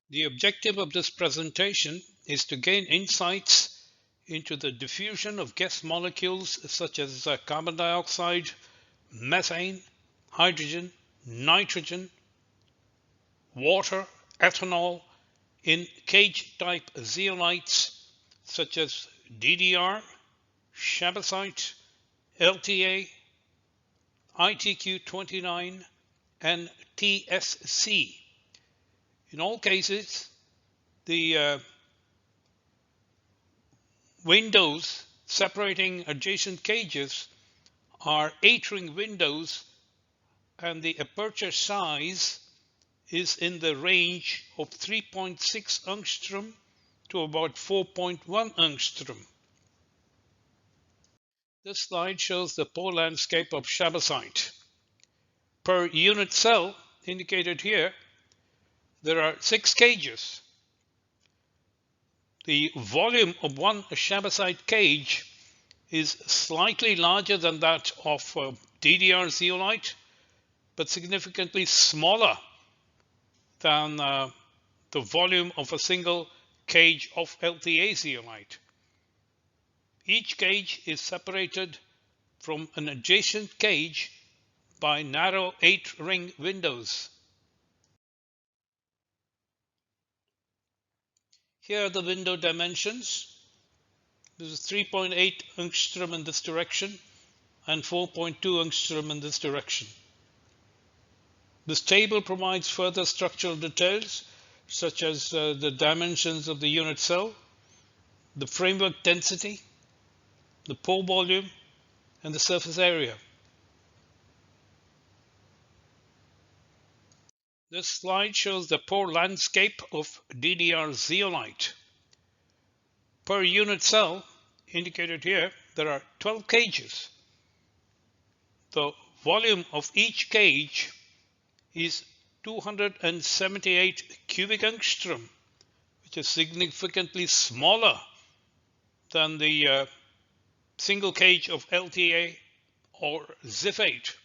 The objective of this presentation is to gain insights into the diffusion of gas molecules such as carbon dioxide, methane, hydrogen, nitrogen, water, ethanol in cage-type zeolites such as DDR, Chabasite, LTA, ITQ-29 and TSC. In all cases, the windows separating adjacent cages are 8-ring windows, and the aperture size is in the range of 3.6 angstrom to about 4.1 angstrom. This slide shows the pore landscape of Chabasite. Per unit cell, indicated here, there are 6 cages. The volume of one Chabasite cage is slightly larger than that of DDR Zeolite, but significantly smaller than the volume of a single cage of LTA zeolite. Each cage is separated from an adjacent cage by narrow 8-ring windows. Here are the window dimensions. This is 3.8 angstrom in this direction and 4.2 angstrom in this direction. This table provides further structural details such as the dimensions of the unit cell, the framework density, the pore volume, and the surface area. This slide shows the pore landscape of DDR Zeolite. Per unit cell, indicated here, there are 12 cages. The volume of each cage is 278 cubic angstrom, which is significantly smaller than the single cage of LTA or ZIF8.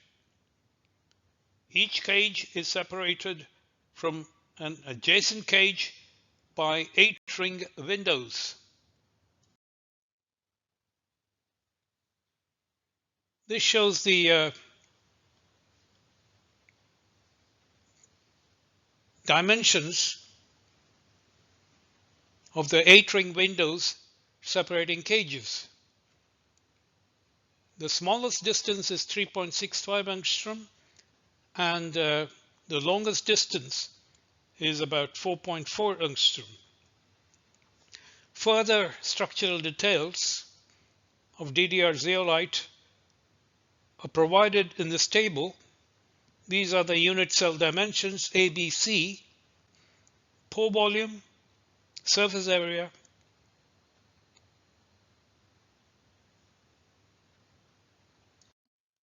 Each cage is separated from an adjacent cage by 8-ring windows. This shows the dimensions of the 8-ring windows separating cages. The smallest distance is 3.65 angstrom, and the longest distance is about 4.4 angstrom. Further structural details of DDR zeolite are provided in this table. These are the unit cell dimensions ABC, pore volume, surface area,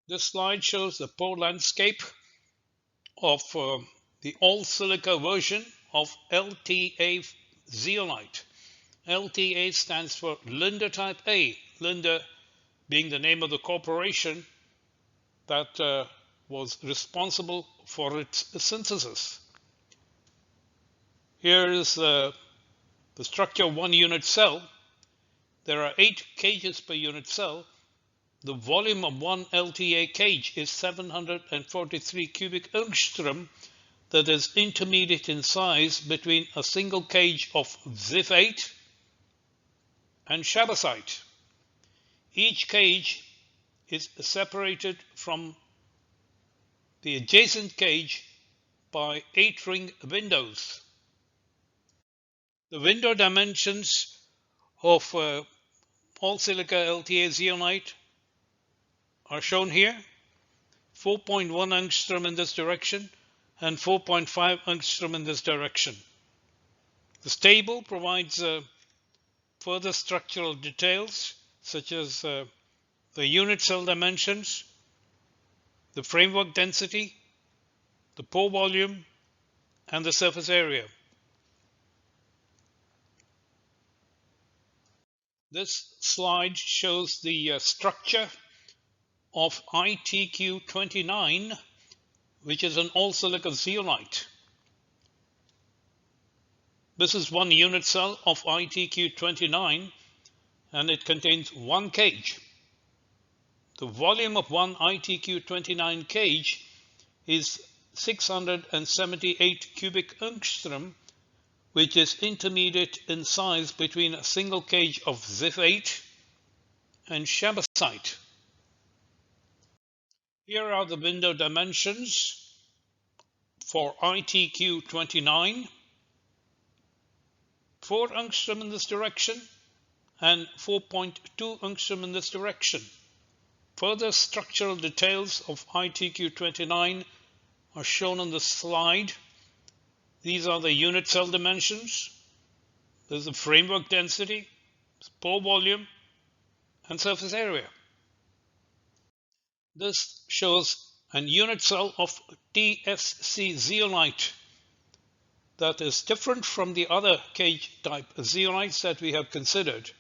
this slide shows the pore landscape of the all-silica version of LTA zeolite. LTA stands for Linde type A, Linde being the name of the corporation that was responsible for its synthesis. Here is the structure of one unit cell. There are 8 cages per unit cell. The volume of one LTA cage is 743 cubic angstrom, that is intermediate in size between a single cage of ZIF8 and Chabasite. Each cage is separated from the adjacent cage by 8-ring windows. The window dimensions of all-silica LTA zeolite are shown here, 4.1 angstrom in this direction and 4.5 angstrom in this direction. This table provides further structural details such as the unit cell dimensions, the framework density, the pore volume, and the surface area. This slide shows the structure of ITQ-29, which is an all-silica zeolite. This is one unit cell of ITQ-29 and it contains one cage. The volume of one ITQ-29 cage is 678 cubic angstrom, which is intermediate in size between a single cage of zeolite and chambersite. Here are the window dimensions for ITQ-29, 4 angstrom in this direction and 4.2 angstrom in this direction. Further structural details of ITQ-29 are shown on the slide. These are the unit cell dimensions. There's the framework density, pore volume, and surface area. This shows an unit cell of TSC zeolite that is different from the other cage type zeolites that we have considered.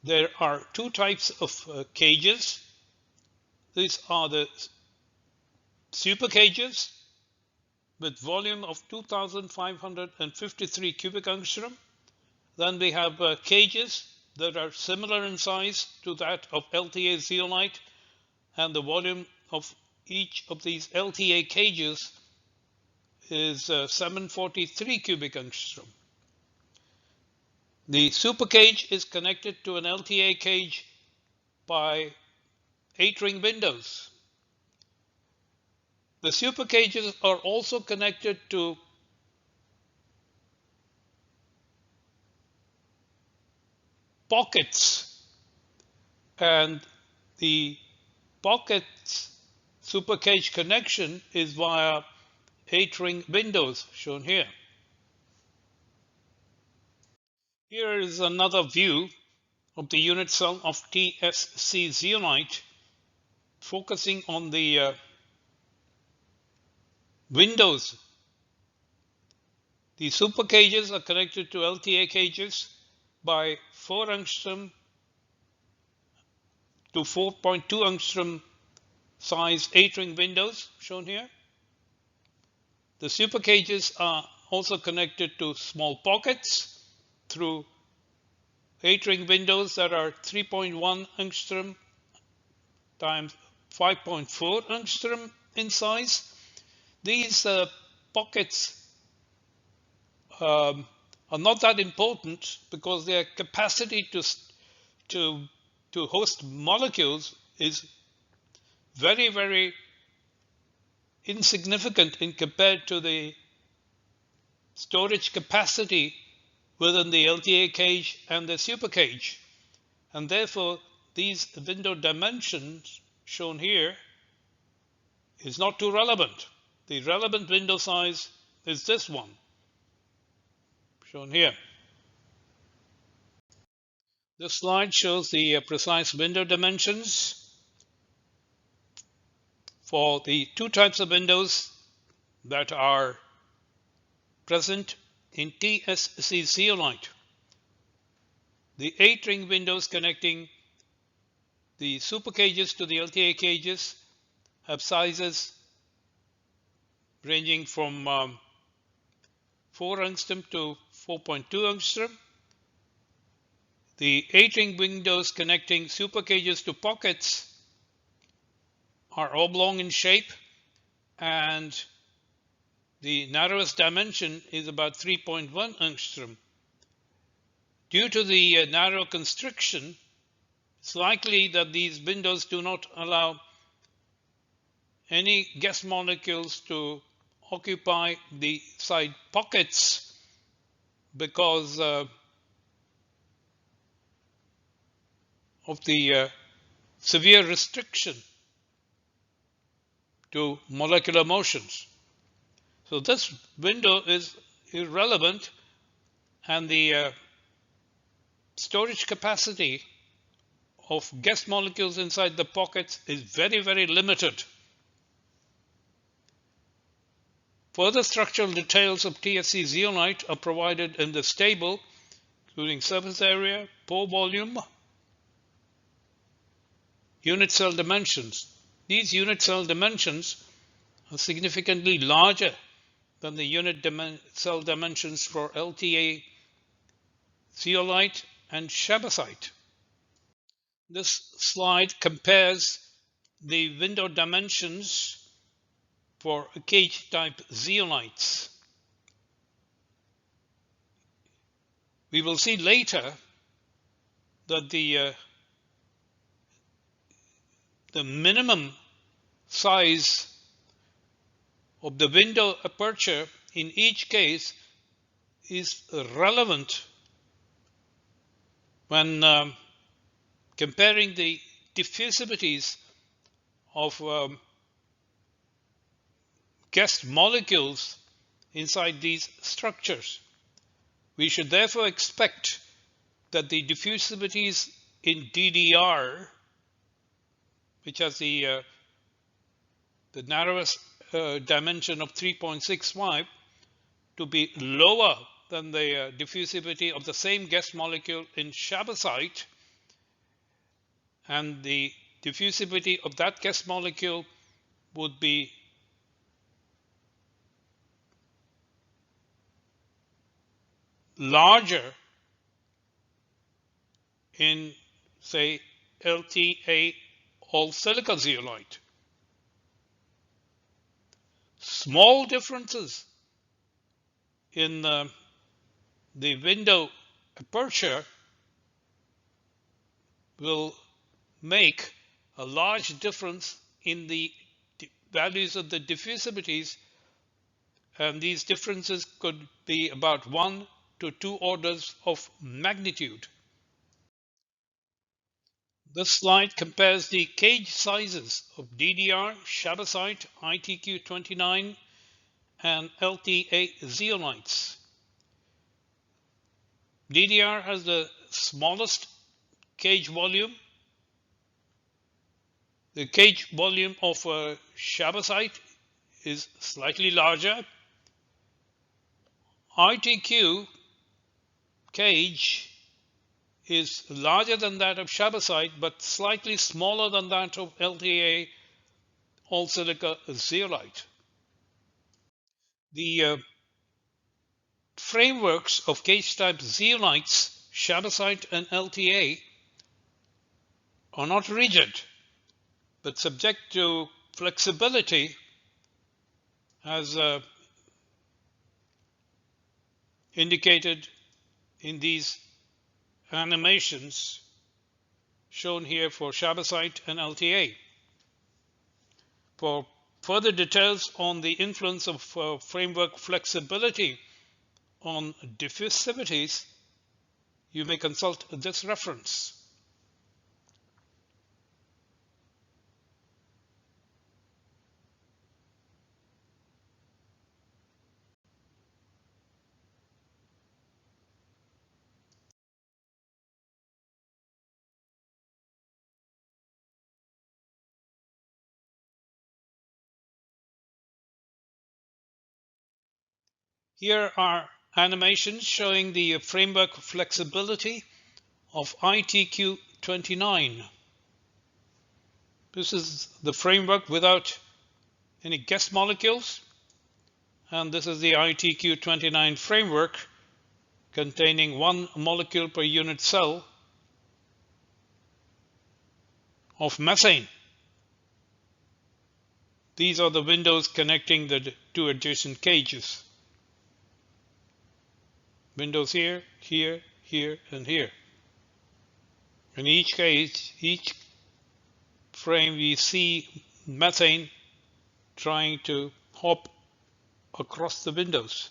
There are two types of cages. These are the super cages with volume of 2,553 cubic angstrom. Then we have cages that are similar in size to that of LTA zeolite, and the volume of each of these LTA cages is 743 cubic angstrom. The super cage is connected to an LTA cage by 8-ring windows. The super cages are also connected to pockets, and the pockets super cage connection is via 8-ring windows shown here. Here is another view of the unit cell of TSC zeolite, focusing on the windows. The super cages are connected to LTA cages by 4 angstrom to 4.2 angstrom size 8-ring windows shown here. The super cages are also connected to small pockets through 8-ring windows that are 3.1 angstrom times 5.4 angstrom in size. These pockets are not that important because their capacity to host molecules is very, very insignificant in compared to the storage capacity within the LTA cage and the super cage. And therefore, these window dimensions shown here is not too relevant. The relevant window size is this one, shown here. This slide shows the precise window dimensions for the two types of windows that are present in TSC zeolite. The 8-ring windows connecting the super cages to the LTA cages have sizes ranging from 4 angstrom to 4.2 angstrom. The 8-ring windows connecting super cages to pockets are oblong in shape, and the narrowest dimension is about 3.1 angstrom. Due to the narrow constriction, it's likely that these windows do not allow any gas molecules to occupy the side pockets because of the severe restriction to molecular motions. So this window is irrelevant, and the storage capacity of gas molecules inside the pockets is very, very limited. Further structural details of TSC zeolite are provided in this table, including surface area, pore volume, unit cell dimensions. These unit cell dimensions are significantly larger than the unit cell dimensions for LTA Zeolite and Shabasite. This slide compares the window dimensions for cage type zeolites. We will see later that the minimum size of the window aperture in each case is relevant when comparing the diffusivities of guest molecules inside these structures. We should therefore expect that the diffusivities in DDR, which has the narrowest dimension of 3.65, to be lower than the diffusivity of the same guest molecule in Shabasite, and the diffusivity of that guest molecule would be larger in, say, LTA all-silica zeolite. Small differences in the window aperture will make a large difference in the values of the diffusivities, and these differences could be about 1 to 2 orders of magnitude. This slide compares the cage sizes of DDR, Shabasite, ITQ-29 and LTA zeolites. DDR has the smallest cage volume. The cage volume of Shabasite is slightly larger. ITQ cage is larger than that of Shabasite, but slightly smaller than that of LTA all-silica zeolite. The frameworks of cage type zeolites, Shabasite and LTA, are not rigid, but subject to flexibility, as indicated in these animations shown here for Shabasite and LTA. For further details on the influence of framework flexibility on diffusivities, you may consult this reference. Here are animations showing the framework flexibility of ITQ-29. This is the framework without any guest molecules, and this is the ITQ-29 framework containing 1 molecule per unit cell of methane. These are the windows connecting the 2 adjacent cages. Windows here, here, here, and here. In each case, each frame, we see methane trying to hop across the windows.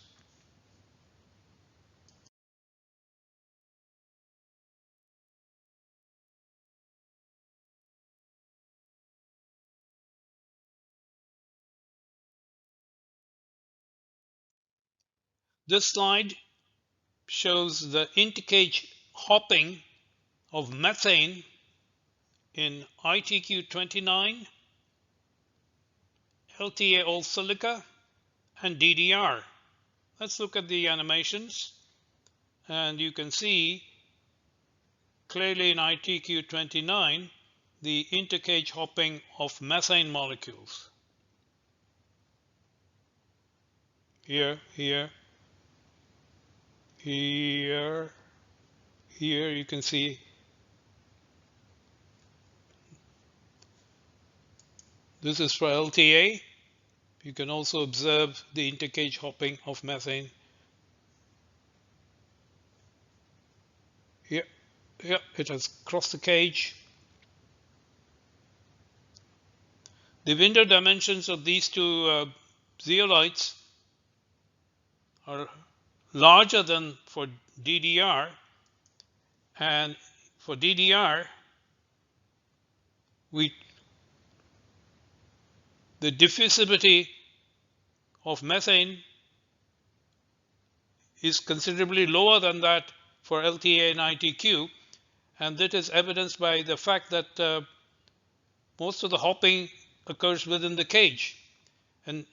This slide shows the intercage hopping of methane in ITQ-29, LTA all-silica, and DDR. Let's look at the animations, and you can see clearly in ITQ-29 the intercage hopping of methane molecules. here, here, here, here. You can see this is for LTA. You can also observe the intercage hopping of methane. Here, here, it has crossed the cage. The window dimensions of these two zeolites are larger than for DDR, and for DDR the diffusivity of methane is considerably lower than that for LTA and ITQ, and that is evidenced by the fact that most of the hopping occurs within the cage. And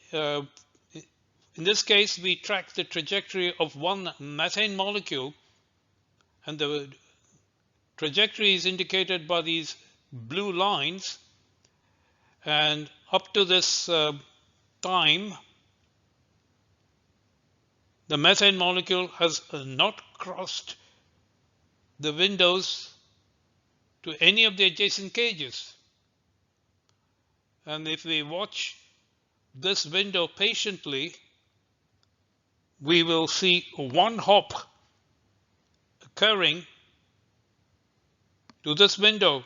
in this case, we track the trajectory of one methane molecule, and the trajectory is indicated by these blue lines. And up to this time, the methane molecule has not crossed the windows to any of the adjacent cages. And if we watch this window patiently, we will see one hop occurring to this window.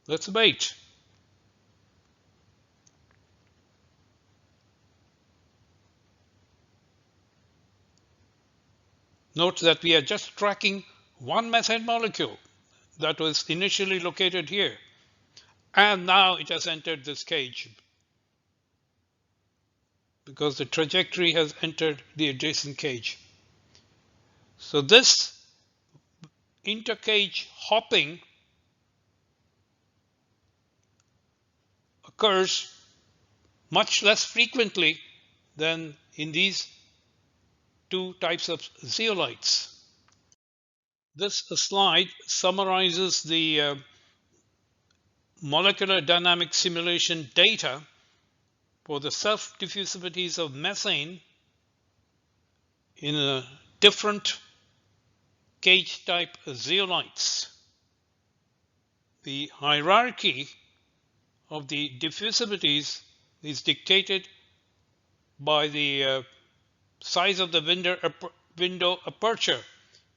Let's wait. Note that we are just tracking one methane molecule that was initially located here, and now it has entered this cage because the trajectory has entered the adjacent cage. So this intercage hopping occurs much less frequently than in these two types of zeolites. This slide summarizes the molecular dynamic simulation data for the self-diffusivities of methane in different cage type zeolites. The hierarchy of the diffusivities is dictated by the size of the window aperture.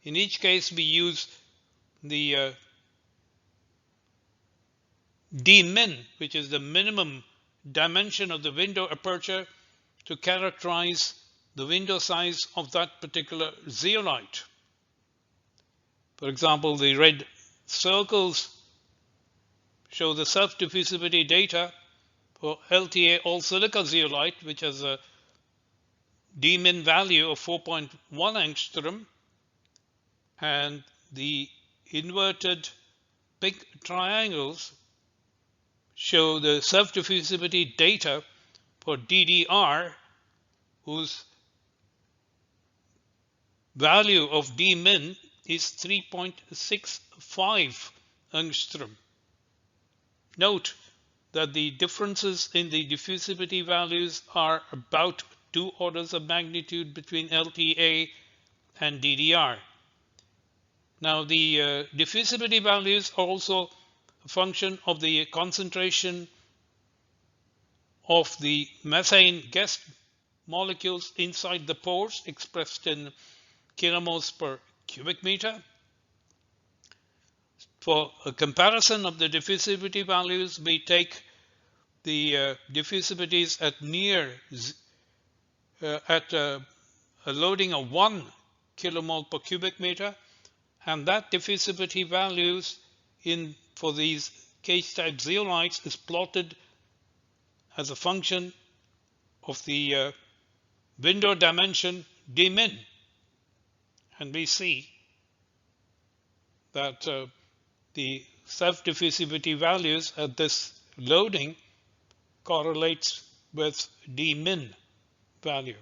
In each case, we use the dmin, which is the minimum dimension of the window aperture, to characterize the window size of that particular zeolite. For example, the red circles show the self-diffusivity data for LTA all-silica zeolite, which has a dmin value of 4.1 angstrom, and the inverted pink triangles show the self-diffusivity data for DDR, whose value of dmin is 3.65 angstrom. Note that the differences in the diffusivity values are about 2 orders of magnitude between LTA and DDR. Now, the diffusivity values are also a function of the concentration of the methane gas molecules inside the pores, expressed in kilomoles per cubic meter. For a comparison of the diffusivity values, we take the diffusivities at a loading of 1 kilomole per cubic meter, and that diffusivity values for these cage type zeolites is plotted as a function of the window dimension dmin, and we see that the self-diffusivity values at this loading correlates with dmin value,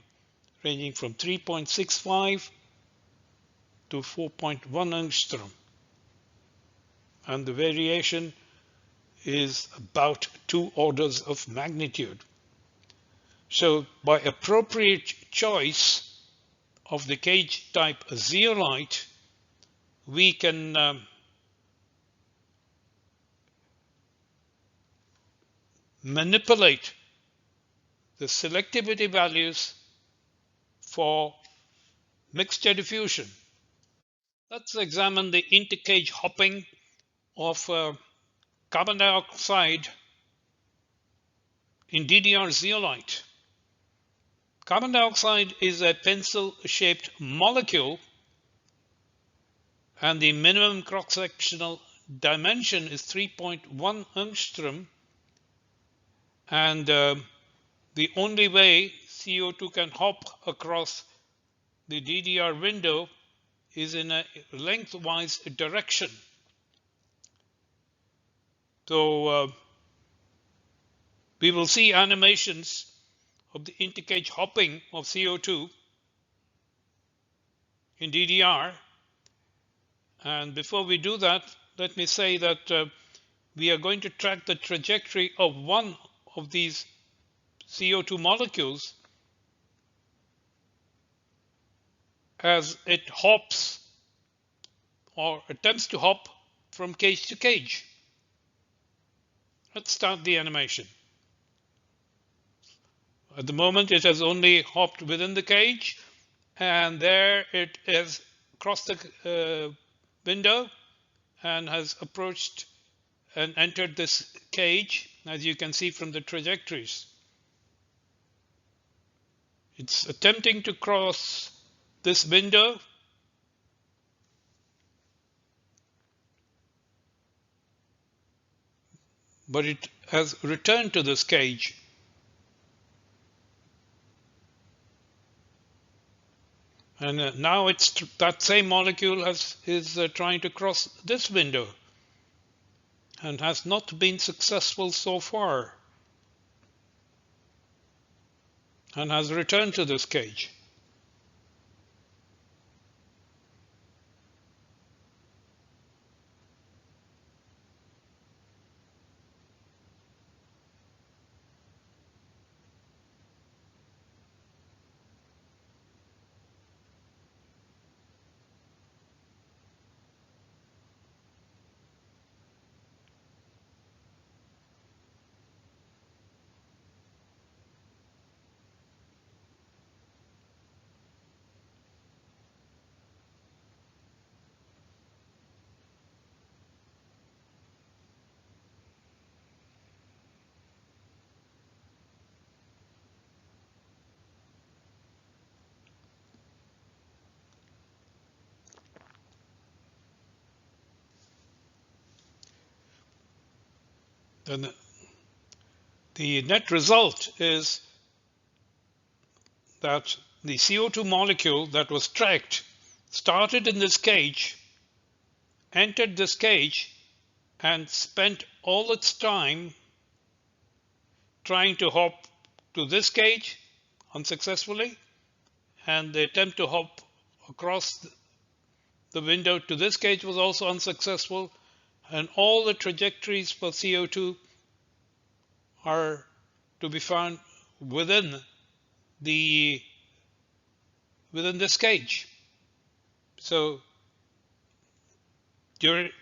ranging from 3.65 to 4.1 angstrom, and the variation is about 2 orders of magnitude. So by appropriate choice of the cage type zeolite, we can manipulate the selectivity values for mixture diffusion. Let's examine the intercage hopping of carbon dioxide in DDR Zeolite. Carbon dioxide is a pencil-shaped molecule, and the minimum cross-sectional dimension is 3.1 angstrom, and the only way CO2 can hop across the DDR window is in a lengthwise direction. So we will see animations of the intercage hopping of CO2 in DDR. And before we do that, let me say that we are going to track the trajectory of one of these CO2 molecules as it hops or attempts to hop from cage to cage. Let's start the animation. At the moment, it has only hopped within the cage, and there it has crossed the window and has approached and entered this cage, as you can see from the trajectories. It's attempting to cross this window, but it has returned to this cage. And now it's that same molecule is trying to cross this window and has not been successful so far and has returned to this cage. Then the net result is that the CO2 molecule that was tracked started in this cage, entered this cage, and spent all its time trying to hop to this cage unsuccessfully, and the attempt to hop across the window to this cage was also unsuccessful, and all the trajectories for CO2 are to be found within this cage. So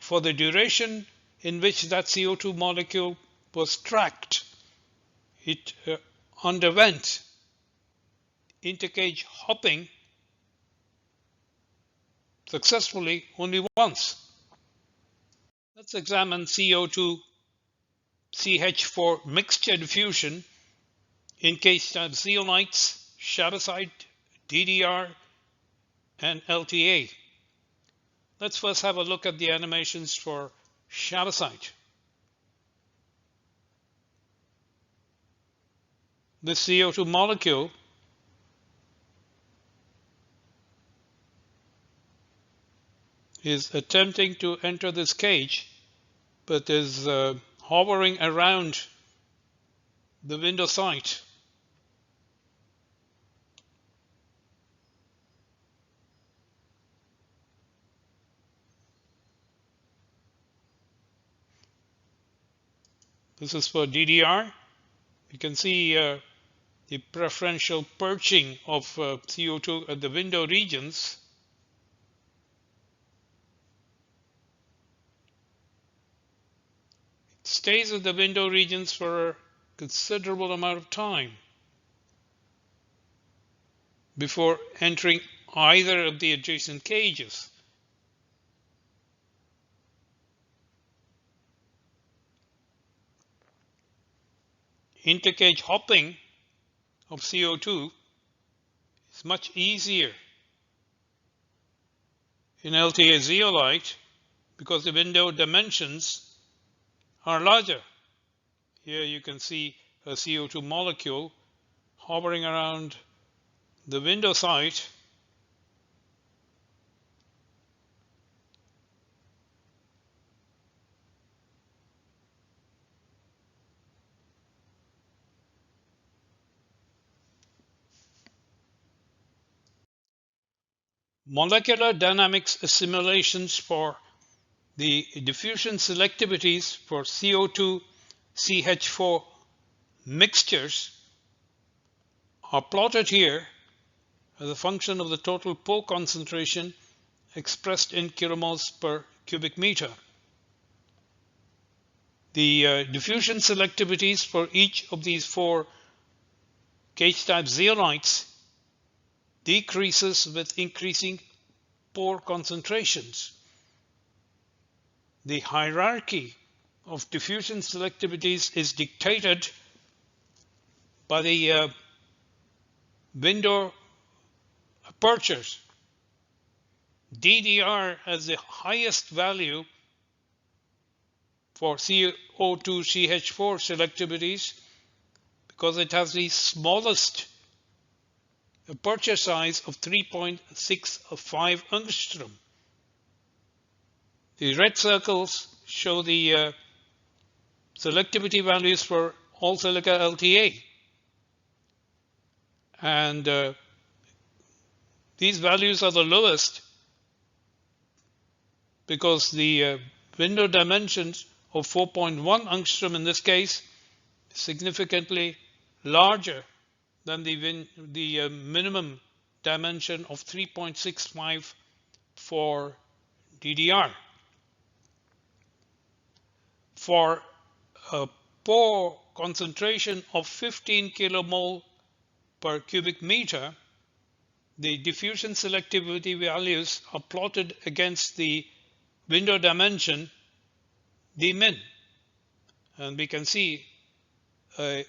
for the duration in which that CO2 molecule was tracked, it underwent intercage hopping successfully only once. Let's examine CO2 CH4 mixture diffusion in case type zeolites, chabazite, DDR, and LTA. Let's first have a look at the animations for chabazite. This CO2 molecule is attempting to enter this cage, but is hovering around the window site. This is for DDR. You can see the preferential perching of CO2 at the window regions. It stays at the window regions for a considerable amount of time before entering either of the adjacent cages. Intercage hopping of CO2 is much easier in LTA zeolite because the window dimensions are larger. Here you can see a CO2 molecule hovering around the window site. Molecular dynamics simulations for the diffusion selectivities for CO2 CH4 mixtures are plotted here as a function of the total pore concentration expressed in kilomoles per cubic meter. The diffusion selectivities for each of these four cage type zeolites decreases with increasing pore concentrations. The hierarchy of diffusion selectivities is dictated by the window apertures. DDR has the highest value for CO2 CH4 selectivities because it has the smallest aperture size of 3.65 angstrom. The red circles show the selectivity values for all-silica LTA. And these values are the lowest because the window dimensions of 4.1 angstrom in this case is significantly larger than the minimum dimension of 3.65 for DDR. For a pore concentration of 15 kilomole per cubic meter, the diffusion selectivity values are plotted against the window dimension dmin, and we can see a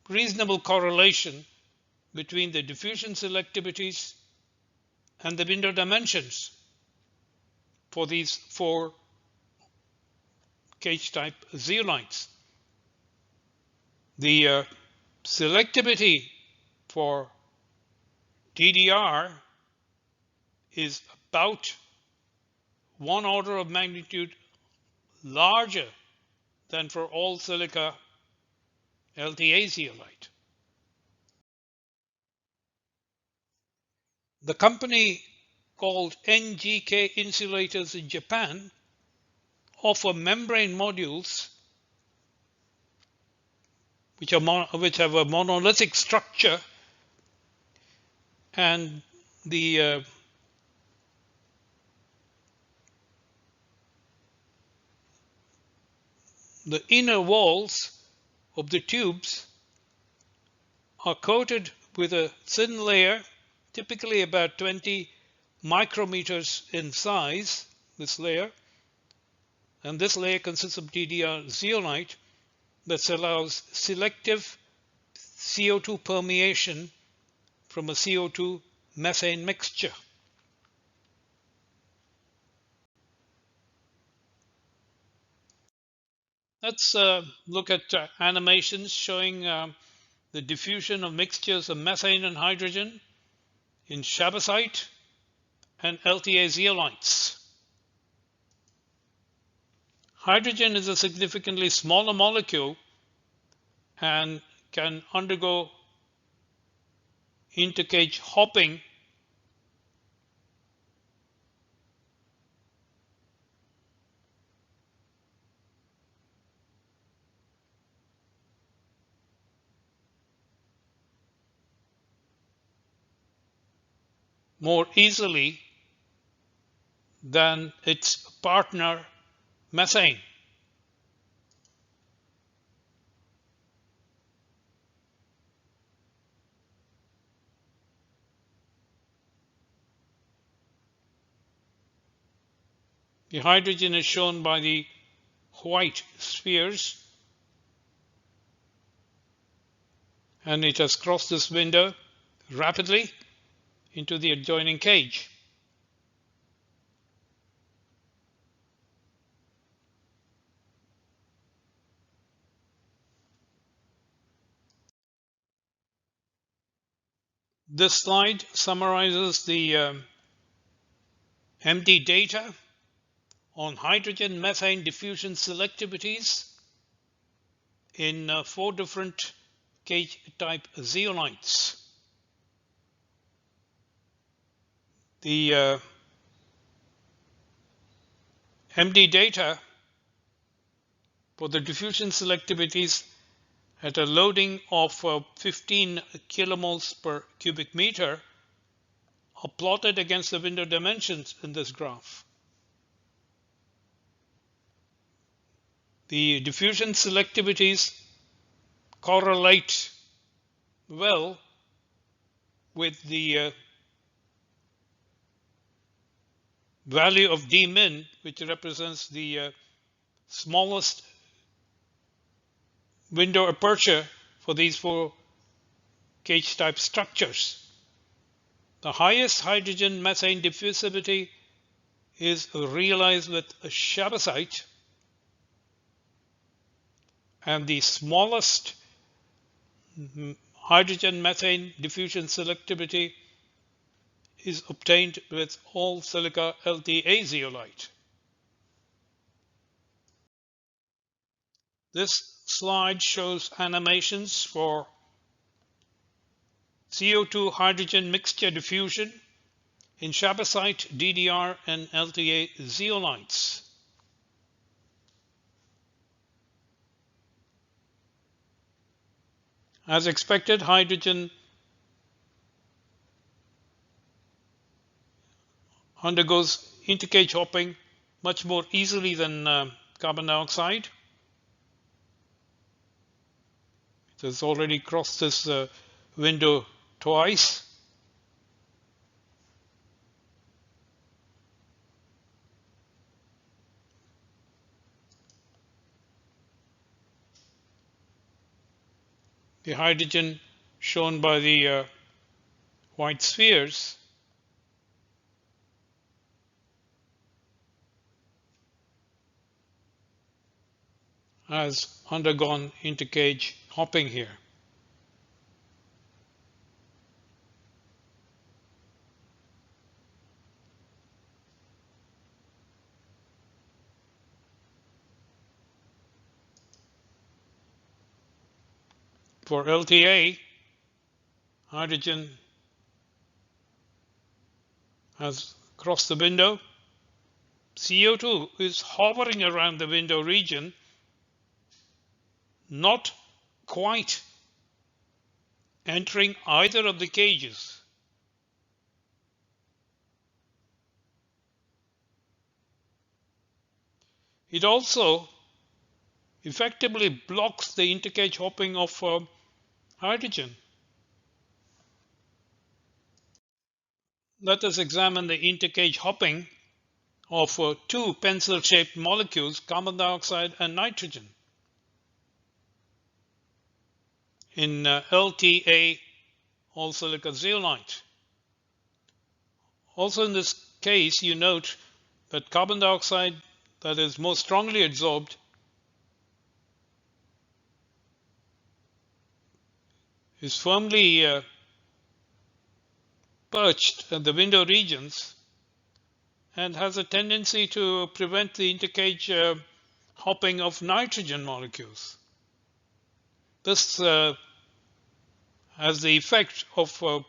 reasonable correlation between the diffusion selectivities and the window dimensions for these four cage type zeolites. The selectivity for DDR is about 1 order of magnitude larger than for all silica LTA zeolite. The company called NGK Insulators in Japan offer membrane modules which have a monolithic structure, and the inner walls of the tubes are coated with a thin layer, typically about 20 micrometers in size, this layer. And this layer consists of DDR zeolite that allows selective CO2 permeation from a CO2 methane mixture. Let's look at animations showing the diffusion of mixtures of methane and hydrogen in chabazite and LTA zeolites. Hydrogen is a significantly smaller molecule and can undergo intercage hopping more easily than its partner methane. The hydrogen is shown by the white spheres, and it has crossed this window rapidly into the adjoining cage. This slide summarizes the MD data on hydrogen methane diffusion selectivities in 4 different cage type zeolites. The MD data for the diffusion selectivities at a loading of 15 kilomoles per cubic meter are plotted against the window dimensions in this graph. The diffusion selectivities correlate well with the value of dmin, which represents the smallest window aperture for these 4 cage type structures. The highest hydrogen methane diffusivity is realized with a chabazite, and the smallest hydrogen methane diffusion selectivity is obtained with all-silica LTA zeolite. This slide shows animations for CO2 hydrogen mixture diffusion in chabazite, DDR, and LTA zeolites. As expected, hydrogen undergoes intercage hopping much more easily than carbon dioxide. It has already crossed this window twice. The hydrogen shown by the white spheres has undergone intercage hopping here. For LTA, hydrogen has crossed the window. CO2 is hovering around the window region, not quite entering either of the cages. It also effectively blocks the intercage hopping of hydrogen. Let us examine the intercage hopping of 2 pencil-shaped molecules, carbon dioxide and nitrogen, in LTA all-silica zeolite. Also in this case, you note that carbon dioxide that is most strongly adsorbed is firmly perched at the window regions and has a tendency to prevent the intercage hopping of nitrogen molecules. This has the effect of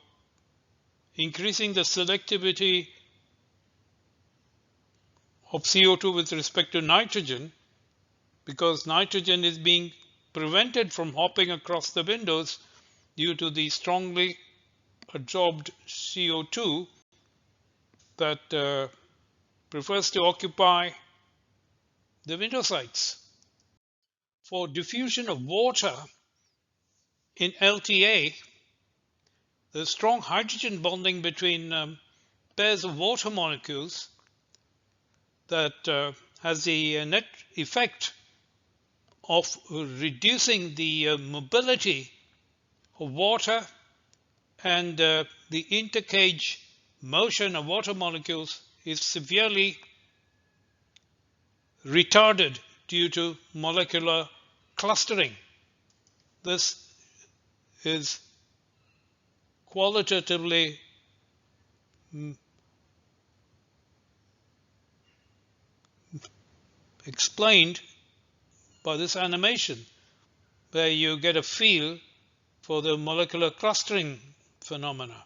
increasing the selectivity of CO2 with respect to nitrogen, because nitrogen is being prevented from hopping across the windows due to the strongly adsorbed CO2 that prefers to occupy the window sites. For diffusion of water in LTA, there's strong hydrogen bonding between pairs of water molecules that has the net effect of reducing the mobility of water, and the intercage motion of water molecules is severely retarded due to molecular clustering. This is qualitatively explained by this animation, where you get a feel for the molecular clustering phenomena.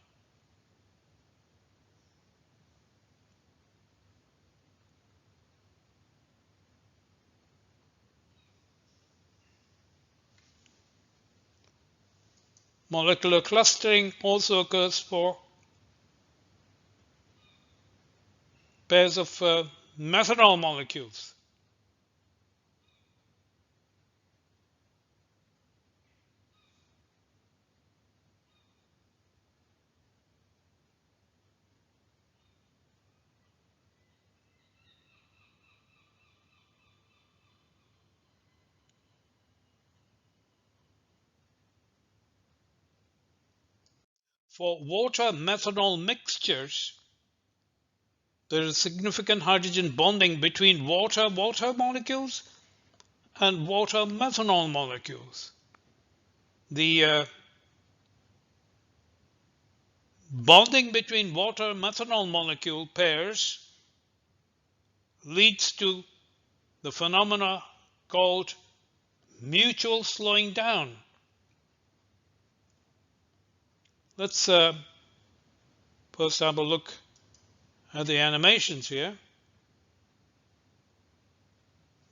Molecular clustering also occurs for pairs of methanol molecules. For water methanol mixtures, there is significant hydrogen bonding between water molecules and water methanol molecules. The bonding between water methanol molecule pairs leads to the phenomena called mutual slowing down. Let's first have a look at the animations here.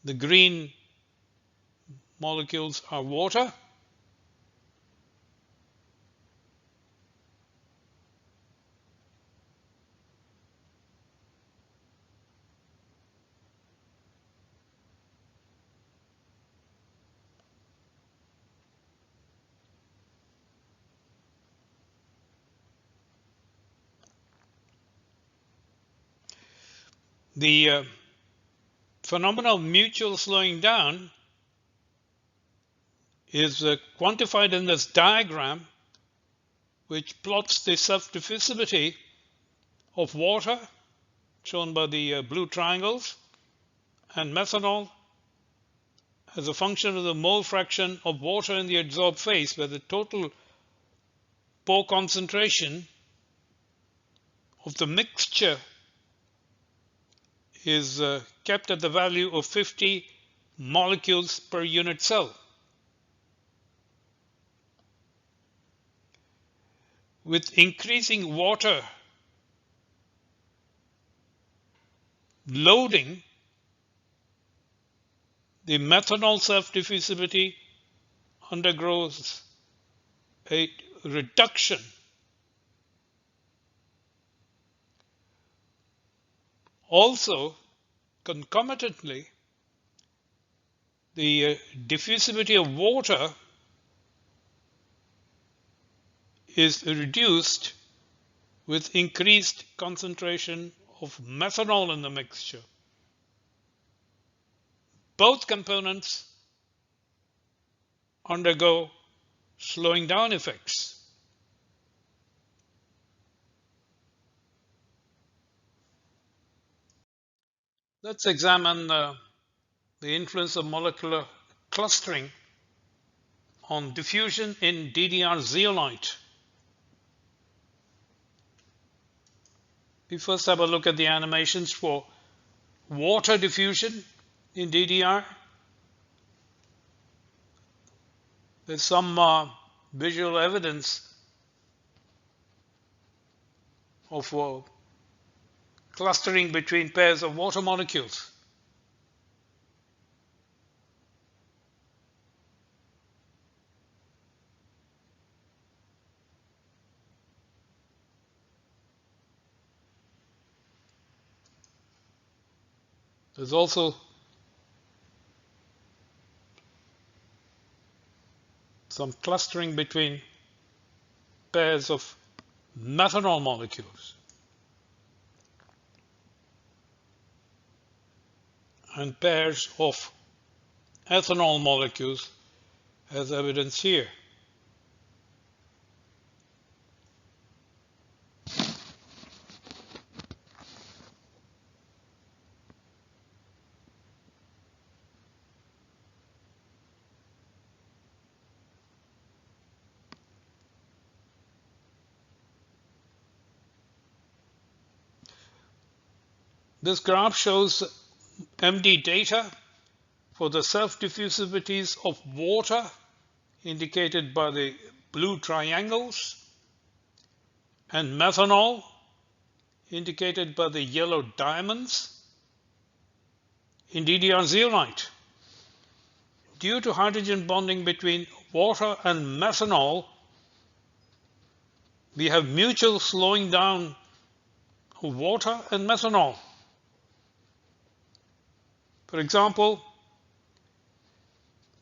The green molecules are water. The phenomena of mutual slowing down is quantified in this diagram, which plots the self-diffusivity of water, shown by the blue triangles, and methanol as a function of the mole fraction of water in the adsorbed phase, where the total pore concentration of the mixture is kept at the value of 50 molecules per unit cell. With increasing water loading, the methanol self-diffusivity undergoes a reduction. Also, concomitantly, the diffusivity of water is reduced with increased concentration of methanol in the mixture. Both components undergo slowing down effects. Let's examine the influence of molecular clustering on diffusion in DDR Zeolite. We first have a look at the animations for water diffusion in DDR. There's some visual evidence of clustering between pairs of water molecules. There's also some clustering between pairs of methanol molecules and pairs of ethanol molecules, as evidenced here. This graph shows MD data for the self-diffusivities of water, indicated by the blue triangles, and methanol, indicated by the yellow diamonds, in DDR Zeolite. Due to hydrogen bonding between water and methanol, we have mutual slowing down of water and methanol. For example,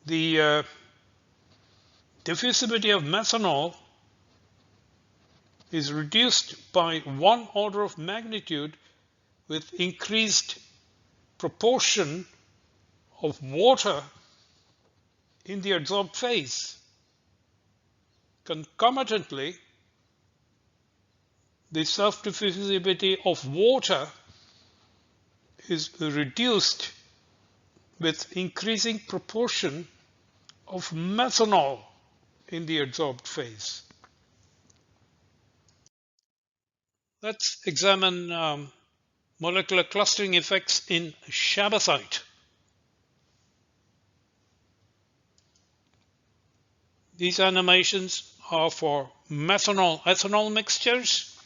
the diffusivity of methanol is reduced by 1 order of magnitude with increased proportion of water in the adsorbed phase. Concomitantly, the self-diffusivity of water is reduced with increasing proportion of methanol in the adsorbed phase. Let's examine molecular clustering effects in Chabazite. These animations are for methanol-ethanol mixtures,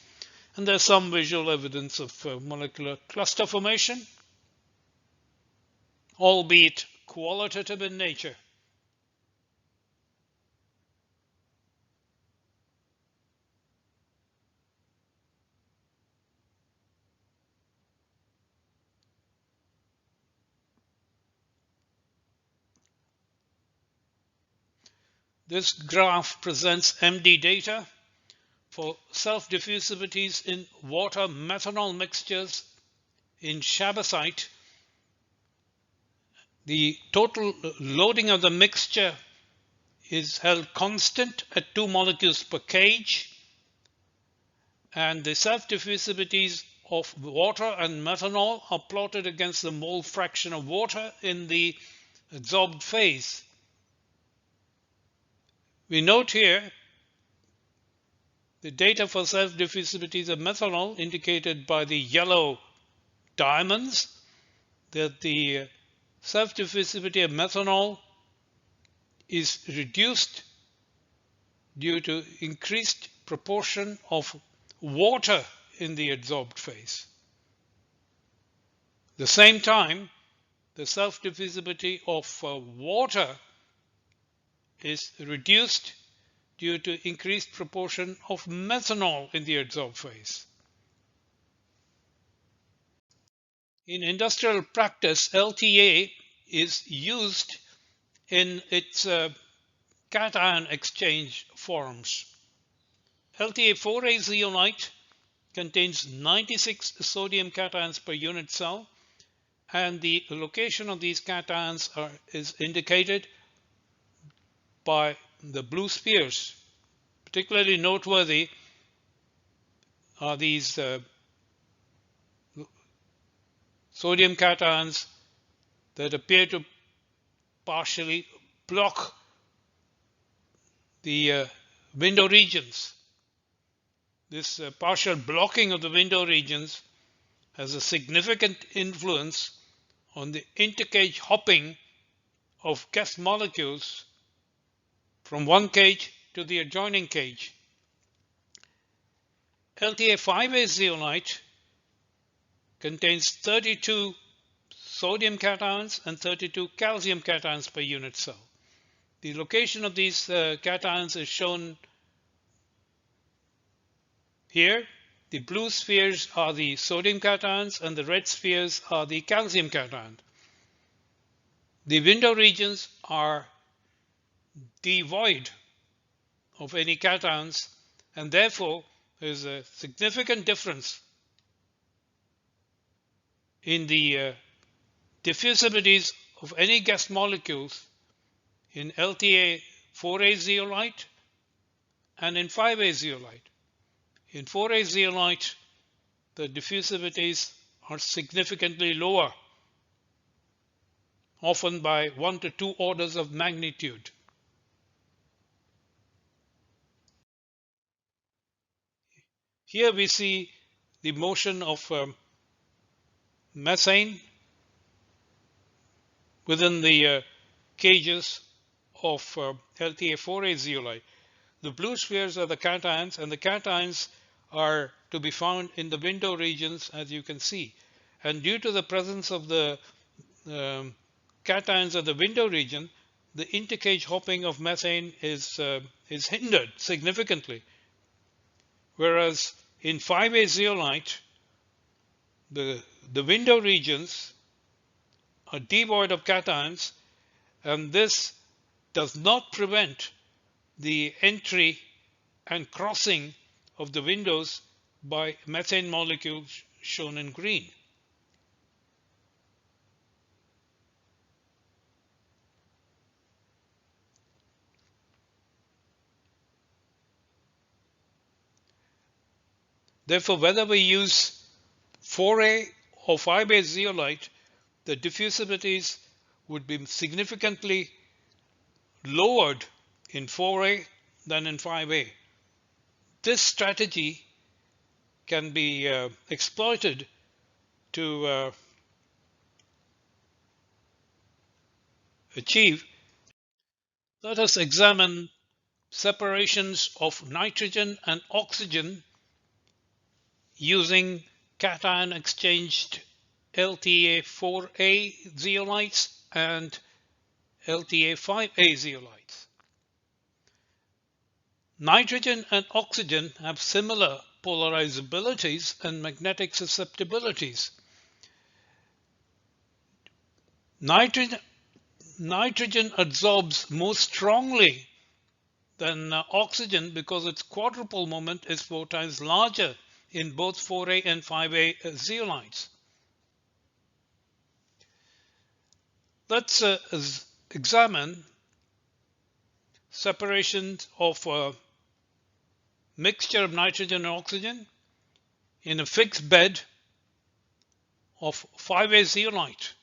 and there's some visual evidence of molecular cluster formation, albeit qualitative in nature. This graph presents MD data for self-diffusivities in water-methanol mixtures in Chabazite. The total loading of the mixture is held constant at 2 molecules per kg, and the self-diffusivities of water and methanol are plotted against the mole fraction of water in the adsorbed phase. We note here the data for self-diffusivities of methanol, indicated by the yellow diamonds, that the self-diffusivity of methanol is reduced due to increased proportion of water in the adsorbed phase. At the same time, the self-diffusivity of water is reduced due to increased proportion of methanol in the adsorbed phase. In industrial practice, LTA is used in its cation exchange forms. LTA4A zeolite contains 96 sodium cations per unit cell, and the location of these cations is indicated by the blue spheres. Particularly noteworthy are these sodium cations that appear to partially block the window regions. This partial blocking of the window regions has a significant influence on the intercage hopping of gas molecules from one cage to the adjoining cage. LTA5A zeolite contains 32 sodium cations and 32 calcium cations per unit cell. The location of these cations is shown here the blue spheres are the sodium cations and the red spheres are the calcium cations. The window regions are devoid of any cations, and therefore there is a significant difference in the diffusivities of any gas molecules in LTA 4A zeolite and in 5A zeolite. In 4A zeolite, the diffusivities are significantly lower, often by 1 to 2 orders of magnitude. Here we see the motion of methane within the cages of LTA 4A zeolite. The blue spheres are the cations, and the cations are to be found in the window regions, as you can see. And due to the presence of the cations at the window region, the intercage hopping of methane is hindered significantly. Whereas in 5A zeolite, the window regions are devoid of cations, and this does not prevent the entry and crossing of the windows by methane molecules shown in green. Therefore, whether we use 4A or 5A zeolite, the diffusivities would be significantly lowered in 4A than in 5A. This strategy can be exploited to achieve. Let us examine separations of nitrogen and oxygen using cation-exchanged LTA 4A zeolites and LTA 5A zeolites. Nitrogen and oxygen have similar polarizabilities and magnetic susceptibilities. Nitrogen adsorbs more strongly than oxygen because its quadrupole moment is 4 times larger in both 4A and 5A zeolites. Let's examine separation of a mixture of nitrogen and oxygen in a fixed bed of 5A zeolite.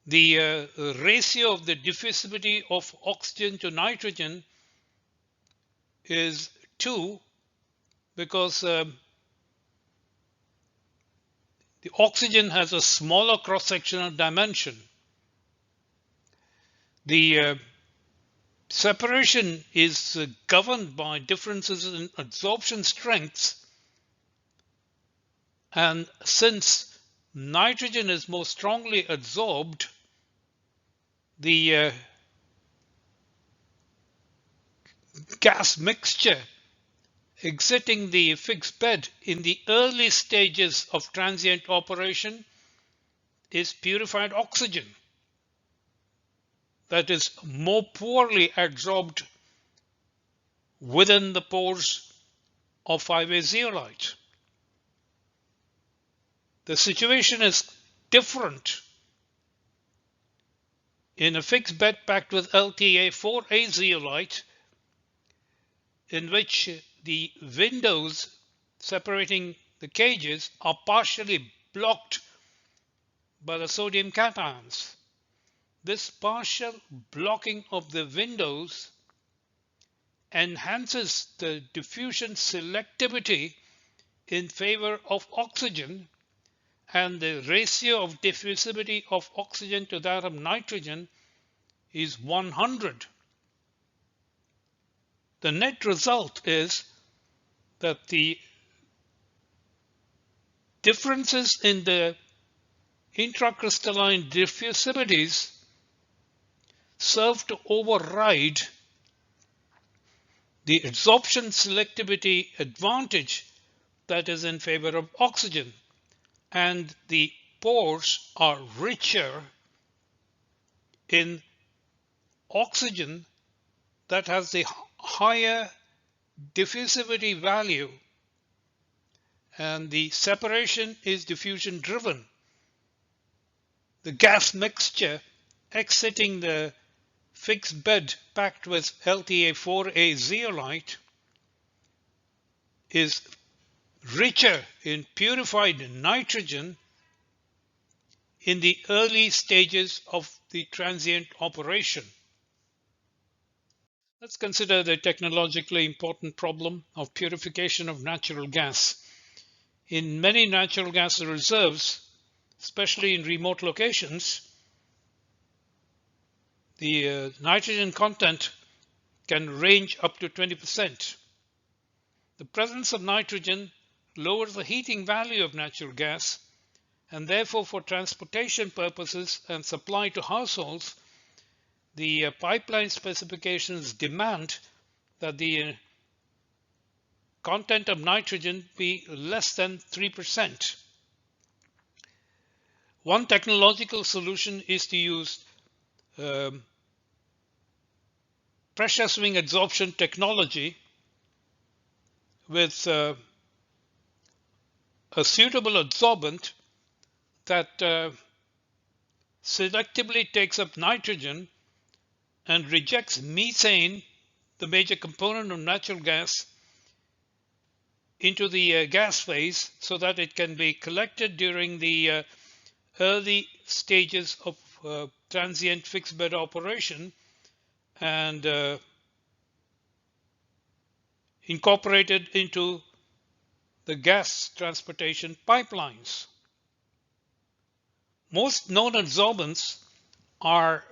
The ratio of the diffusivity of oxygen to nitrogen is 2 because the oxygen has a smaller cross-sectional dimension. The separation is governed by differences in adsorption strengths, and since nitrogen is more strongly adsorbed, the gas mixture exiting the fixed bed in the early stages of transient operation is purified oxygen that is more poorly adsorbed within the pores of 5A zeolite. The situation is different in a fixed bed packed with LTA 4A zeolite, in which the windows separating the cages are partially blocked by the sodium cations. This partial blocking of the windows enhances the diffusion selectivity in favor of oxygen, and the ratio of diffusivity of oxygen to that of nitrogen is 100. The net result is that the differences in the intracrystalline diffusivities serve to override the adsorption selectivity advantage that is in favor of oxygen, and the pores are richer in oxygen that has the higher diffusivity value, and the separation is diffusion driven. The gas mixture exiting the fixed bed packed with LTA4A zeolite is richer in purified nitrogen in the early stages of the transient operation. Let's consider the technologically important problem of purification of natural gas. In many natural gas reserves, especially in remote locations, the nitrogen content can range up to 20%. The presence of nitrogen lowers the heating value of natural gas, and therefore for transportation purposes and supply to households, the pipeline specifications demand that the content of nitrogen be less than 3%. One technological solution is to use pressure swing adsorption technology with a suitable adsorbent that selectively takes up nitrogen and rejects methane, the major component of natural gas, into the gas phase so that it can be collected during the early stages of transient fixed bed operation and incorporated into the gas transportation pipelines. Most known adsorbents are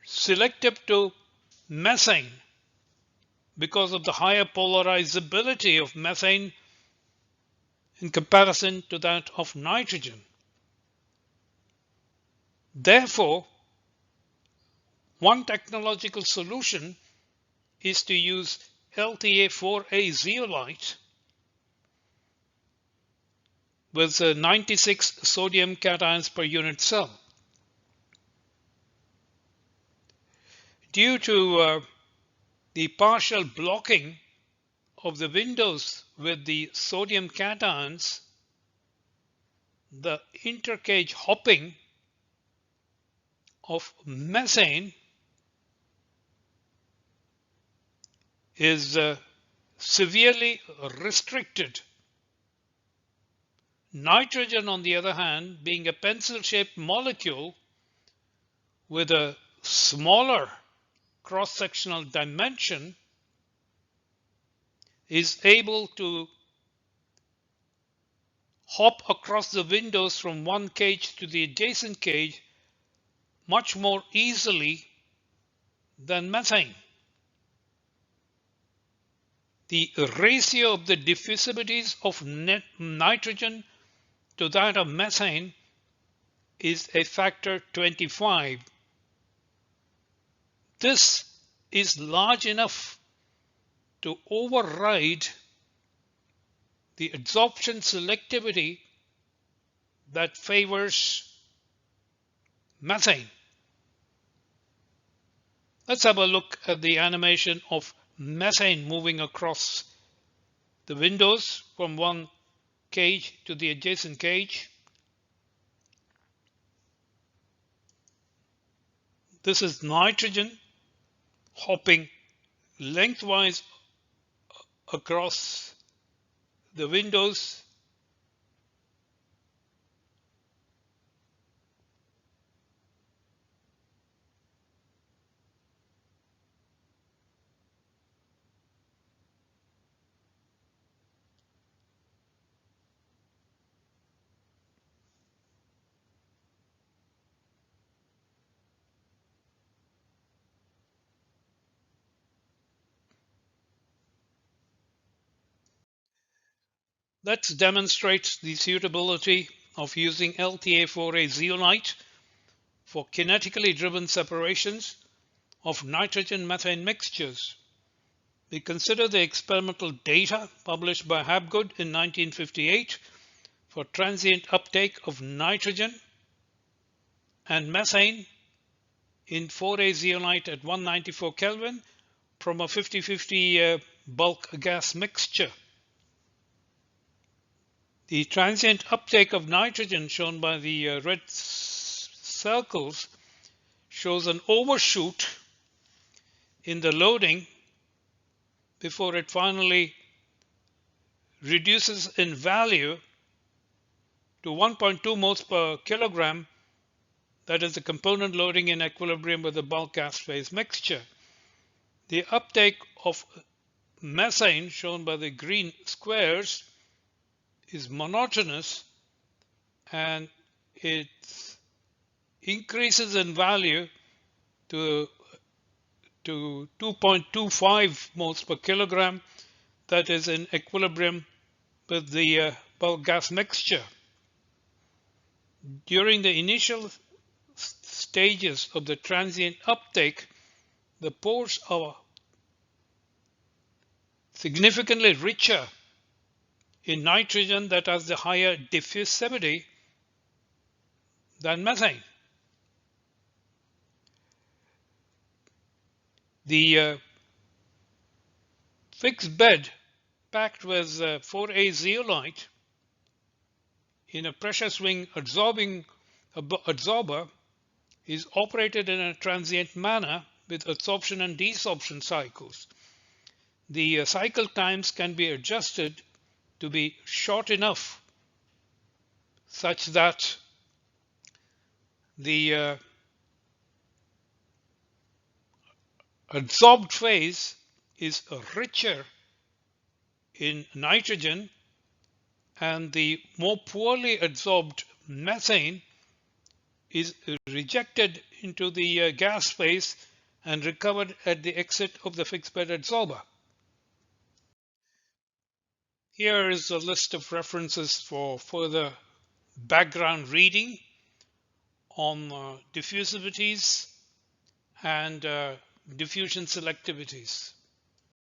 selective to methane because of the higher polarizability of methane in comparison to that of nitrogen. Therefore, one technological solution is to use LTA4A zeolite with 96 sodium cations per unit cell. Due to the partial blocking of the windows with the sodium cations, the intercage hopping of methane is severely restricted. Nitrogen, on the other hand, being a pencil-shaped molecule with a smaller cross-sectional dimension, is able to hop across the windows from one cage to the adjacent cage much more easily than methane. The ratio of the diffusivities of nitrogen to that of methane is a factor 25. This is large enough to override the adsorption selectivity that favors methane. Let's have a look at the animation of methane moving across the windows from one cage to the adjacent cage. This is nitrogen hopping lengthwise across the windows. Let's demonstrate the suitability of using LTA4A zeolite for kinetically driven separations of nitrogen-methane mixtures. We consider the experimental data published by Habgood in 1958 for transient uptake of nitrogen and methane in 4A zeolite at 194 Kelvin from a 50-50 bulk gas mixture. The transient uptake of nitrogen, shown by the red circles, shows an overshoot in the loading before it finally reduces in value to 1.2 moles per kilogram. That is the component loading in equilibrium with the bulk gas phase mixture. The uptake of methane, shown by the green squares, is monotonous, and it increases in value to 2.25 moles per kilogram, that is in equilibrium with the bulk gas mixture. During the initial stages of the transient uptake, the pores are significantly richer in nitrogen that has the higher diffusivity than methane. The fixed bed packed with 4A zeolite in a pressure swing adsorber is operated in a transient manner with adsorption and desorption cycles. The cycle times can be adjusted to be short enough such that the adsorbed phase is richer in nitrogen, and the more poorly adsorbed methane is rejected into the gas phase and recovered at the exit of the fixed bed adsorber. Here is a list of references for further background reading on diffusivities and diffusion selectivities.